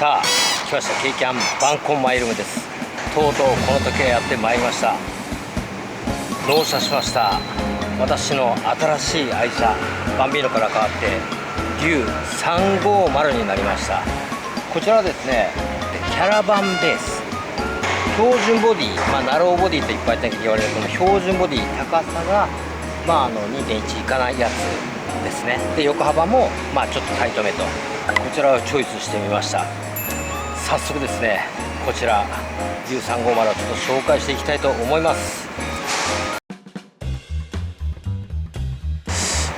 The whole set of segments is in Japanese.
さあ来ました、ケイキャンバンコンマイルームです。とうとうこの時がやってまいりました。納車しました。私の新しい愛車バンビーノから変わってリュウ350になりました。こちらはですねキャラバンベース標準ボディ、ナローボディといっぱい言われるこの標準ボディ、高さが2.1 いかないやつですね。で横幅もちょっとタイトめと、こちらをチョイスしてみました。早速ですねこちらリュウ350をちょっと紹介していきたいと思います。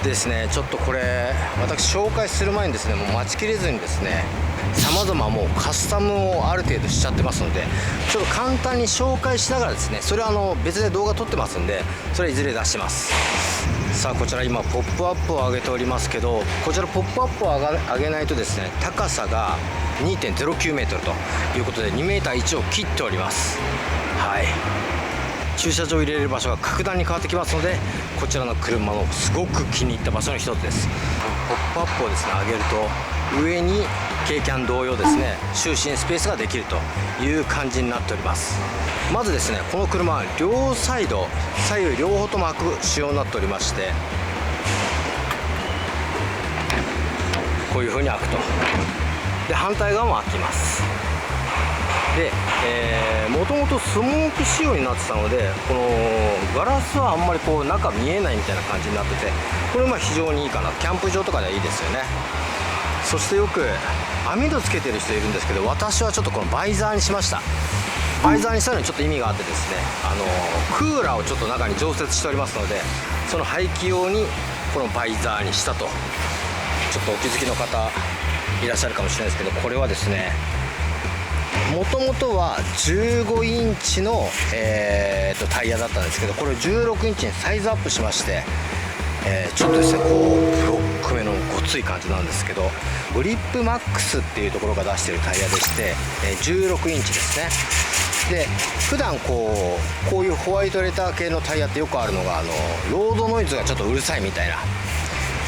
ですね、ちょっとこれ私紹介する前にですねもう待ちきれずにですね様々もうカスタムをある程度しちゃってますので、ちょっと簡単に紹介しながらですね、それは別で動画撮ってますんで、それはいずれ出します。さあこちら今ポップアップを上げておりますけど、こちらポップアップを上げないとですね高さが 2.09 メートルということで2メーター1を切っております。はい、駐車場を入れる場所が格段に変わってきますので、こちらの車のすごく気に入った場所の一つです。ポップアップをですね上げると上にケイキャン同様ですね就寝スペースができるという感じになっております。まずですねこの車両サイド左右両方とも開く仕様になっておりまして、こういう風に開くと。で反対側も開きます。でもともとスモーク仕様になってたので、このガラスはあんまりこう中見えないみたいな感じになってて、これ非常にいいかな。キャンプ場とかではいいですよね。そしてよく網戸つけてる人いるんですけど、私はちょっとこのバイザーにしました。バイザーにしたのにちょっと意味があってですね、クーラーをちょっと中に常設しておりますので、その排気用にこのバイザーにしたと。ちょっとお気づきの方いらっしゃるかもしれないですけど、これはですねもともとは15インチの、タイヤだったんですけど、これを16インチにサイズアップしまして、ちょっとですねこうブロック目のごつい感じなんですけど、グリップマックスっていうところが出しているタイヤでして、16インチですね。で普段こういうホワイトレター系のタイヤってよくあるのがロードノイズがちょっとうるさいみたいな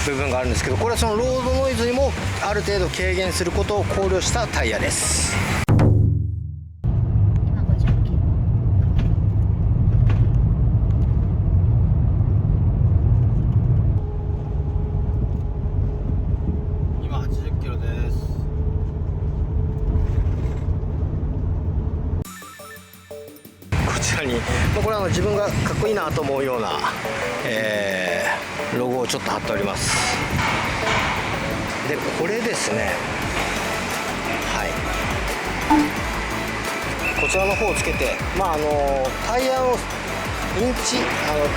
部分があるんですけど、これはそのロードノイズにもある程度軽減することを考慮したタイヤです。今80キロです。こちらに、これは自分がかっこいいなと思うような、ロゴをちょっと貼っております。でこれですね、はい、こちらの方をつけて、タイヤを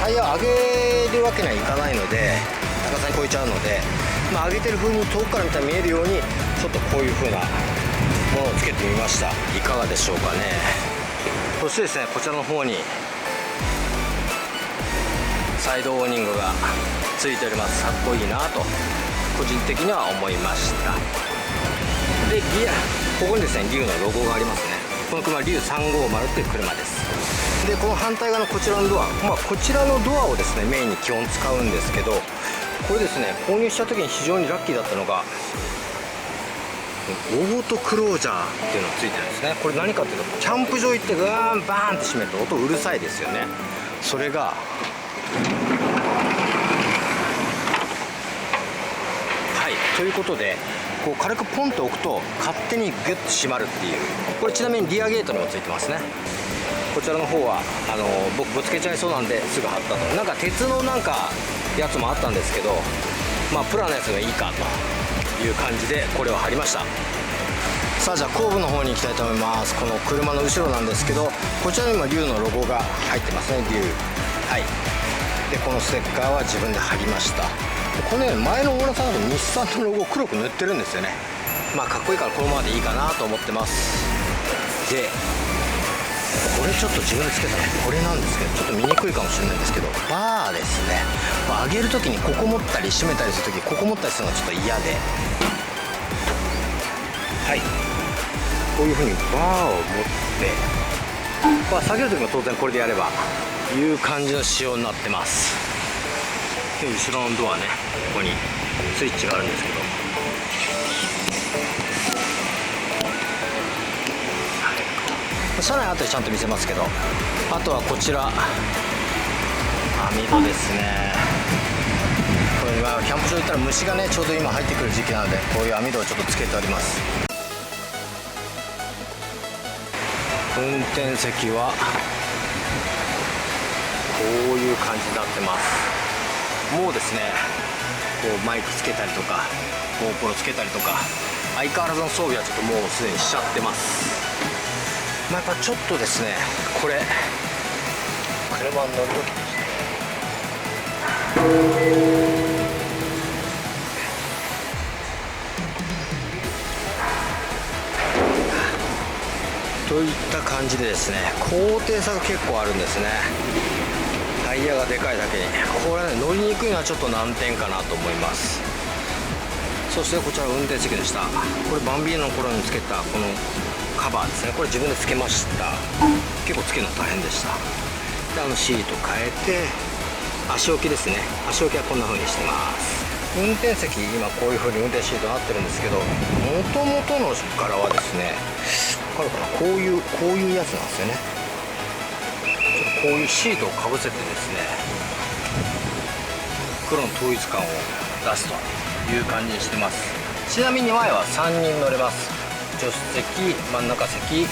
タイヤを上げるわけにはいかないので、高さに超えちゃうので、上げてる風に遠くから見たら見えるようにちょっとこういう風なものをつけてみました。いかがでしょうかね。そしてですねこちらの方にサイドウォーニングがついております。かっこいいなと個人的には思いました。でここにですねリュウのロゴがありますね。この車リュウ350っていう車です。でこの反対側のこちらのドア、こちらのドアをですねメインに基本使うんですけど、これですね購入した時に非常にラッキーだったのがオートクロージャーっていうのがついてるんですね。これ何かっていうと、キャンプ場行ってバーンって閉めると音うるさいですよね。それがということでこう軽くポンと置くと勝手にグッと閉まるっていう。これちなみにリアゲートにもついてますね。こちらの方は僕ぶつけちゃいそうなんですぐ貼ったと。なんか鉄のやつもあったんですけど、プラのやつがいいかという感じでこれを貼りました。さあじゃあ後部の方に行きたいと思います。この車の後ろなんですけど、こちらにもリュウのロゴが入ってますね。リュウ、はい。でこのステッカーは自分で貼りました。このように前のオーナーさんだと日産のロゴを黒く塗ってるんですよね。かっこいいからこのままでいいかなと思ってます。でこれちょっと自分でつけたのこれなんですけど、ちょっと見にくいかもしれないんですけど、バーですね。上げる時にここ持ったり閉めたりする時ここ持ったりするのがちょっと嫌で、はい、こういう風にバーを持って、下げる時も当然これでやればいう感じの仕様になってます。で後ろのドアね、ここにスイッチがあるんですけど、車内あとでちゃんと見せますけど、あとはこちら網戸ですね。これはキャンプ場行ったら虫がねちょうど今入ってくる時期なので、こういう網戸をちょっとつけております。運転席はこういう感じになってます。もうですね、こうマイクつけたりとか GoPro つけたりとか相変わらずの装備はちょっともうすでにしちゃってます。やっぱちょっとですね、これ車に乗るときですね、といった感じでですね、高低差が結構あるんですね。タイヤがでかいだけにこれね、乗りにくいのはちょっと難点かなと思います。そしてこちら運転席でした。これバンビーノの頃につけたこのカバーですね、これ自分でつけました。結構つけるの大変でした。でシート変えて足置きですね、足置きはこんな風にしてます。運転席今こういう風に運転シートになってるんですけど、元々の柄はですね、分かるかな、こういうやつなんですよね。こういうシートをかぶせてですね、黒の統一感を出すという感じにしてます。ちなみに前は3人乗れます。助手席、真ん中席、運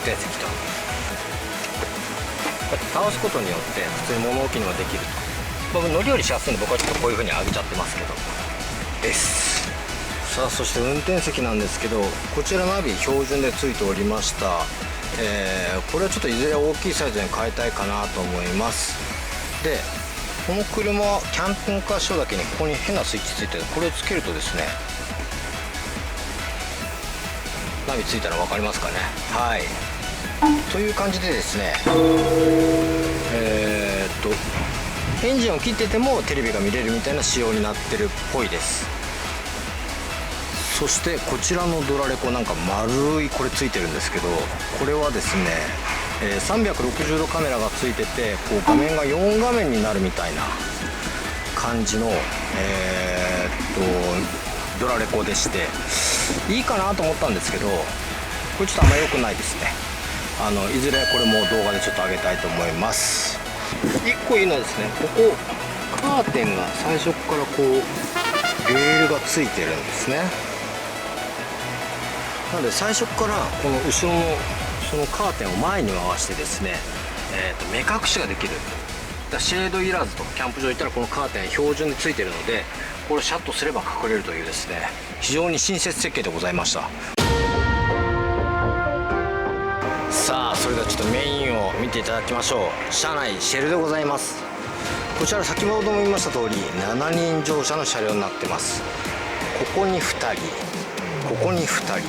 転席と。こうやって倒すことによって普通に物置にもできると。僕乗り降りしやすいんで、僕はちょっとこういう風に上げちゃってますけどです。さあ、そして運転席なんですけど、こちらナビ標準でついておりました。これはちょっといずれ大きいサイズに変えたいかなと思います。でこの車はキャンピングカー仕様だけにここに変なスイッチついてる。これをつけるとですね、ナビついたの分かりますかね。はい、という感じでですね、エンジンを切っててもテレビが見れるみたいな仕様になってるっぽいです。そしてこちらのドラレコなんか丸いこれついてるんですけど、これはですね、360度カメラがついてて、こう画面が4画面になるみたいな感じの、ドラレコでして、いいかなと思ったんですけど、これちょっとあんま良くないですね。いずれこれも動画でちょっと上げたいと思います。1個いいのはですね、ここカーテンが最初からこうレールがついてるんですね。なので最初からこの後ろのそのカーテンを前に回してですね、目隠しができる。だシェードいらずと、キャンプ場行ったらこのカーテン標準でついてるので、これをシャッとすれば隠れるというですね、非常に親切設計でございました。さあ、それではちょっとメインを見ていただきましょう。車内シェルでございます。こちら先ほども言いました通り7人乗車の車両になってます。ここに2人、ここに2人、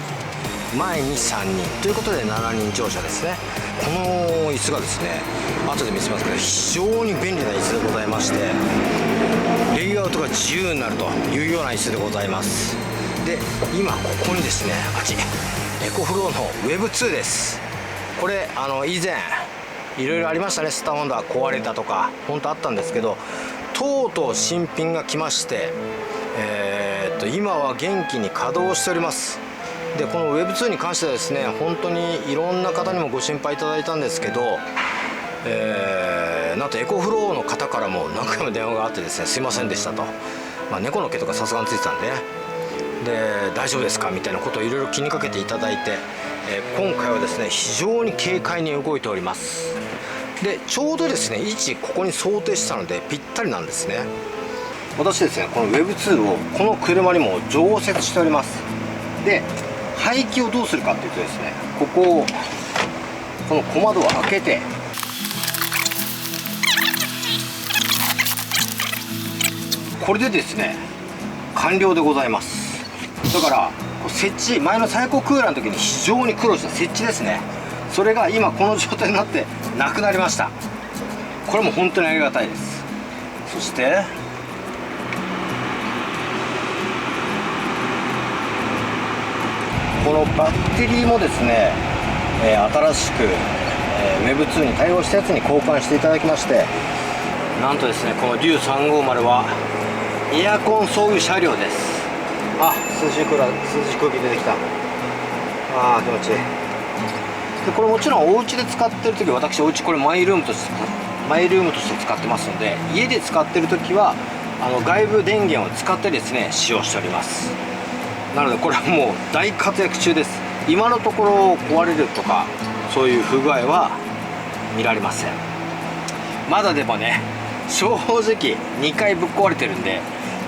前に3人ということで7人乗車ですね。この椅子がですね、後で見せますけど非常に便利な椅子でございまして、レイアウトが自由になるというような椅子でございます。で今ここにですね、エコフローの Web2 です。これ以前いろいろありましたね。スターホンダ壊れたとか本当あったんですけど、とうとう新品が来まして、今は元気に稼働しております。でこの Web2 に関してはですね、本当にいろんな方にもご心配いただいたんですけど、なんとエコフローの方からも何回も電話があってですね、すいませんでしたと、猫の毛とかさすがについてたんでね、で大丈夫ですかみたいなことをいろいろ気にかけていただいて、今回はですね非常に軽快に動いております。でちょうどですね位置ここに想定したのでぴったりなんですね。私ですね、この Web2 をこの車にも常設しております。で排気をどうするかっていうとですね、この小窓を開けて、これでですね完了でございます。だから設置、前の最高クーラーの時に非常に苦労した設置ですね、それが今この状態になってなくなりました。これも本当にありがたいです。そしてこのバッテリーもですね、新しく、Web2 に対応したやつに交換していただきまして、なんとですねこのリュウ350はエアコン装備車両です。涼しい空気出てきた。気持ちいい。でこれもちろんお家で使ってる時、私お家これマイルームとして使ってますので、家で使ってる時は外部電源を使ってですね使用しております。なのでこれはもう大活躍中です。今のところ壊れるとかそういう不具合は見られません。まだでもね、正直2回ぶっ壊れてるんで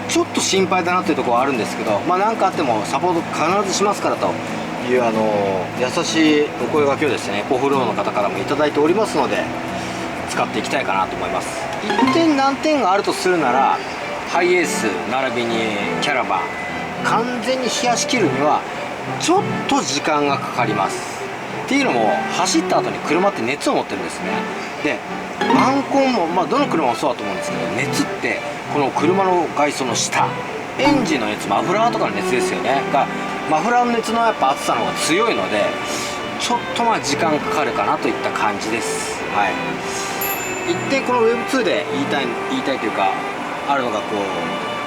ちょっと心配だなっていうところはあるんですけど、まあ何かあってもサポート必ずしますからという優しいお声掛けをですね、エコフローの方からもいただいておりますので、使っていきたいかなと思います。1点難点があるとするなら、ハイエース並びにキャラバン完全に冷やしきるにはちょっと時間がかかります。っていうのも、走った後に車って熱を持ってるんですね。でアンコンも、まあ、どの車もそうだと思うんですけど、熱ってこの車の外装の下、エンジンの熱、マフラーとかの熱ですよねが、マフラーの熱のやっぱ熱さの方が強いので、ちょっとまあ時間かかるかなといった感じです。はい。一点この Web2 で言いたいというかあるのが、こ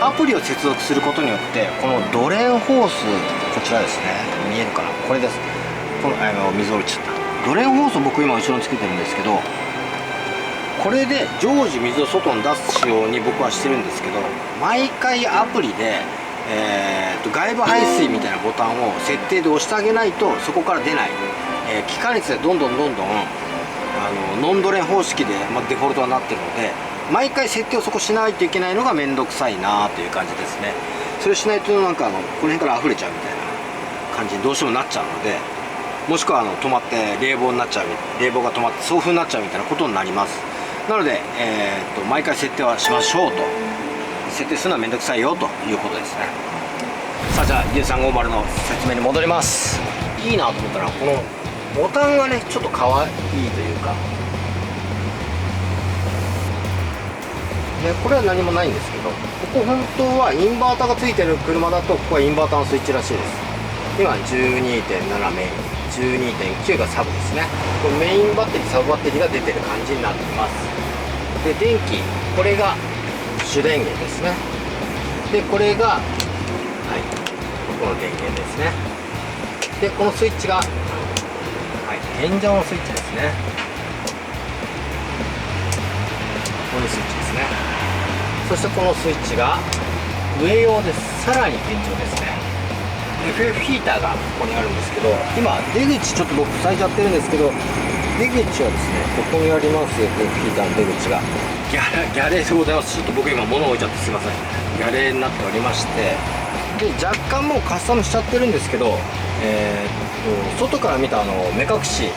うアプリを接続することによって、このドレーンホース、こちらですね、見えるかな、これです。この水落ちちゃったドレーンホースを僕今後ろにつけてるんですけど、これで常時水を外に出すように僕はしてるんですけど、毎回アプリで、外部排水みたいなボタンを設定で押してあげないとそこから出ない、気化熱でどんどんノンドレーン方式で、デフォルトはなってるので、毎回設定をそこしないといけないのがめんどくさいなという感じですね。それしないとなんかこの辺から溢れちゃうみたいな感じにどうしてもなっちゃうので、もしくは止まって冷房が止まって送風になっちゃうみたいなことになります。なので、毎回設定はしましょうと。設定するのはめんどくさいよということですね。さあ、じゃあ U350 の説明に戻ります。いいなと思ったら、このボタンがねちょっと可愛いというか、これは何もないんですけど、ここ本当はインバーターがついてる車だと、ここはインバーターのスイッチらしいです。今 12.7 メイン、12.9 がサブですね。これメインバッテリー、サブバッテリーが出てる感じになってます。で電気、これが主電源ですね。でこれがこの電源ですね。でこのスイッチが天井のスイッチですね。こういうスイッチですね。そしてこのスイッチが上用です。さらに天井ですね。FF ヒーターがここにあるんですけど、今出口ちょっと僕塞いじゃってるんですけど、出口はですね、ここにあります。 FF ヒーターの出口がギャレーでございます。ちょっと僕今物置いちゃってすいません。ギャレーになっておりまして、で若干もうカスタムしちゃってるんですけど、外から見た目隠し、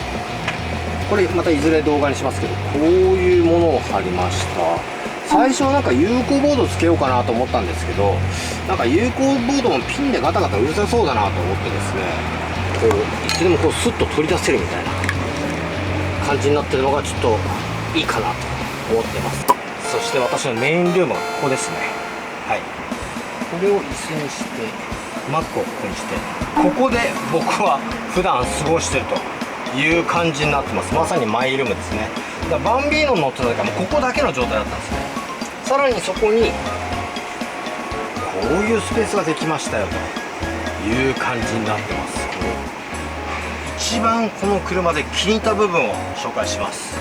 これまたいずれ動画にしますけど、こういうものを貼りました。最初はなんか有効ボードつけようかなと思ったんですけど、なんか有効ボードもピンでガタガタうるさそうだなと思ってですね、こういつでもこうスッと取り出せるみたいな感じになってるのがちょっといいかなと思ってます。そして私のメインルームはここですね。はい、これを椅子にして、マックをここにして、ここで僕は普段過ごしてるという感じになってます。まさにマイルームですね。だからバンビーノ乗ってた時はもうここだけの状態だったんですね。さらにそこにこういうスペースができましたよという感じになってます。一番この車で気に入った部分を紹介します。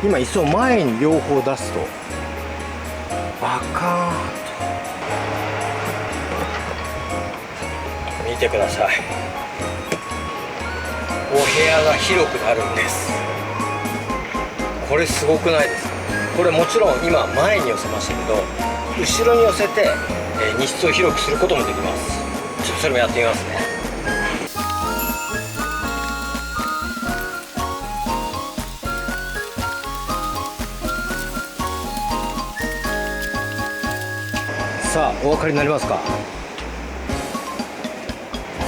今椅子を前に両方出すとバカーンと見てください。お部屋が広くなるんです。これすごくないですか。これもちろん今前に寄せましたけど、後ろに寄せて荷室を広くすることもできます。ちょっとそれもやってみますね。さあお分かりになりますか。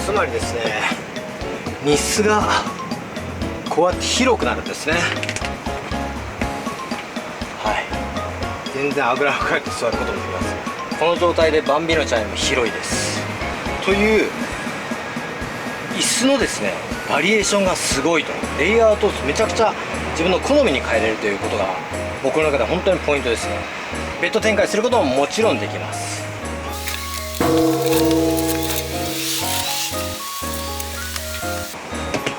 つまりですね、荷室がこうやって広くなるんですね。はい、全然あぐらをかいて座ることもできます。この状態でバンビーノちゃんよりも広いです。という椅子のですねバリエーションがすごいとレイアウトをめちゃくちゃ自分の好みに変えれるということが僕の中で本当にポイントですね。ベッド展開することももちろんできます。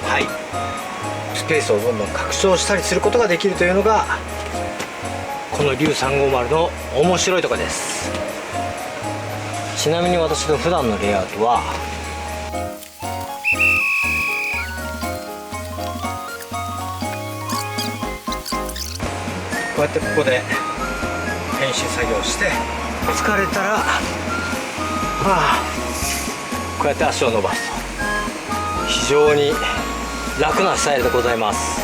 はい、スペースをどんどん拡張したりすることができるというのがこの竜350の面白いところです。ちなみに私の普段のレイアウトはこうやってここで編集作業して疲れたら、こうやって足を伸ばすと非常に楽なスタイルでございます。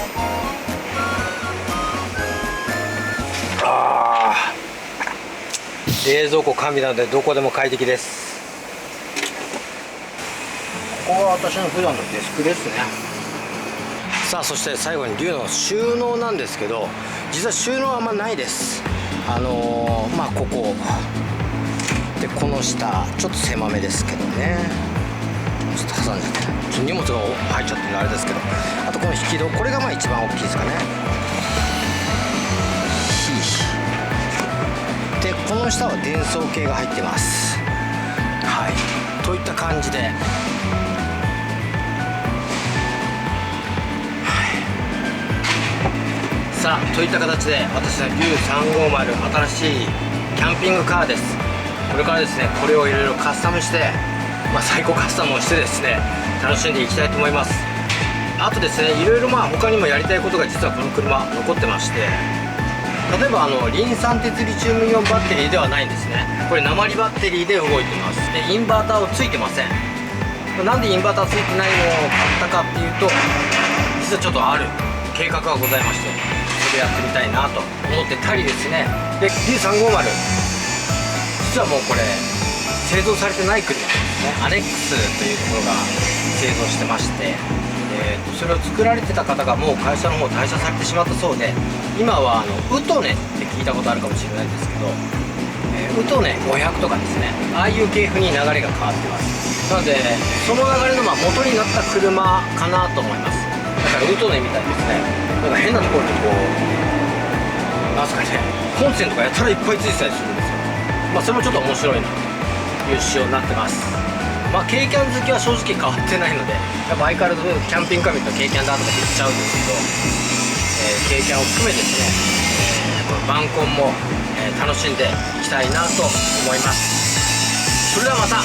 冷蔵庫完備なのでどこでも快適です。ここが私の普段のデスクですね。さあ、そして最後に竜の収納なんですけど、実は収納はあんまないです。ここでこの下ちょっと狭めですけどね、ちょっと挟んじゃって荷物が入っちゃってるのあれですけど、あとこの引き戸、これが一番大きいですかね。でこの下は電装系が入ってます。はい、といった感じで、さあといった形で私の竜350新しいキャンピングカーです。これからですねこれをいろいろカスタムして、最高カスタムをしてですね楽しんでいきたいと思います。あとですねいろいろ他にもやりたいことが実はこの車残ってまして、例えばリン酸鉄リチウムイオンバッテリーではないんですね。これ鉛バッテリーで動いてます。でインバーターをついてません。なんでインバーターついてないのを買ったかっていうと、実はちょっとある計画がございまして、それやってみたいなと思ってたりですね。で D350 実はもうこれ製造されてない車ですね。アネックスというところが製造してまして、それを作られてた方がもう会社の方退社されてしまったそうで、今はウトネって聞いたことあるかもしれないんですけど、ウトネ500とかですね、ああいう系譜に流れが変わってます。なのでその流れの元になった車かなと思います。だからウトネみたいですね、なんか変なところになんすかね、コンセントがやたらいっぱいついてたりするんですよ。それもちょっと面白いなという仕様になってます。軽キャン好きは正直変わってないので、やっぱ相変わらずキャンピングカー見ると軽キャンだとか言っちゃうんですけど、軽キャンを含めですね、このバンコンも楽しんでいきたいなと思います。それではまた。